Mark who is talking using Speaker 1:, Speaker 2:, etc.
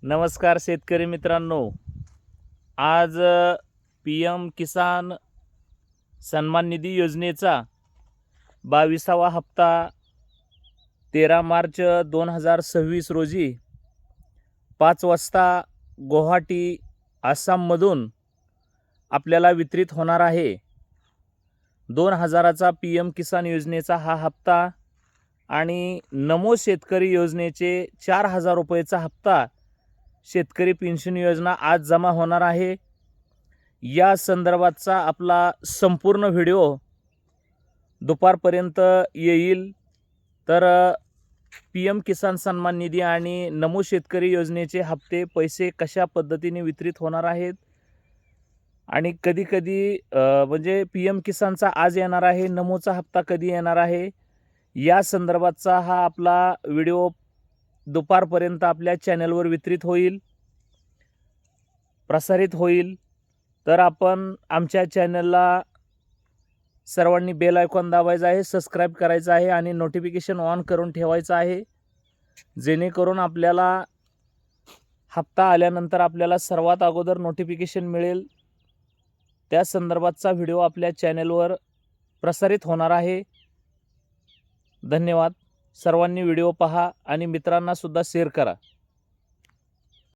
Speaker 1: नमस्कार शेतकरी मित्रांनो. आज PM किसान सन्मान निधी योजनेचा 22वा हप्ता 13 मार्च 2026 रोजी 5 वाजता गुवाहाटी आसाममधून आपल्याला वितरित होणार आहे. 2000चा PM किसान योजनेचा हा हप्ता आणि नमो शेतकरी योजनेचे 4000 रुपयेचा हप्ता शेतकरी पेन्शन योजना आज जमा होणार आहे. या संदर्भातचा आपला संपूर्ण व्हिडिओ दुपारपर्यंत येईल. तर PM किसान सन्मान निधी आणि नमो शेतकरी योजनेचे हप्ते पैसे कशा पद्धतीने वितरित होणार आहेत आणि कधी म्हणजे PM किसानचा आज येणार आहे, नमोचा हप्ता कधी येणार आहे, या संदर्भातचा हा आपला व्हिडिओ दुपारपर्यंत आपल्या चॅनलवर वितरित होईल, प्रसारित होईल. तर आपण आमच्या चॅनलला सर्वांनी बेल आयकॉन दाबायचा आहे, सबस्क्राईब करायचं आहे आणि नोटिफिकेशन ऑन करून ठेवायचं आहे, जेणेकरून आपल्याला हप्ता आल्यानंतर आपल्याला सर्वात अगोदर नोटिफिकेशन मिळेल. त्या संदर्भातचा व्हिडिओ आपल्या चॅनलवर प्रसारित होणार आहे. धन्यवाद. सर्वांनी व्हिडिओ पहा आणि मित्रांना सुद्धा शेअर करा.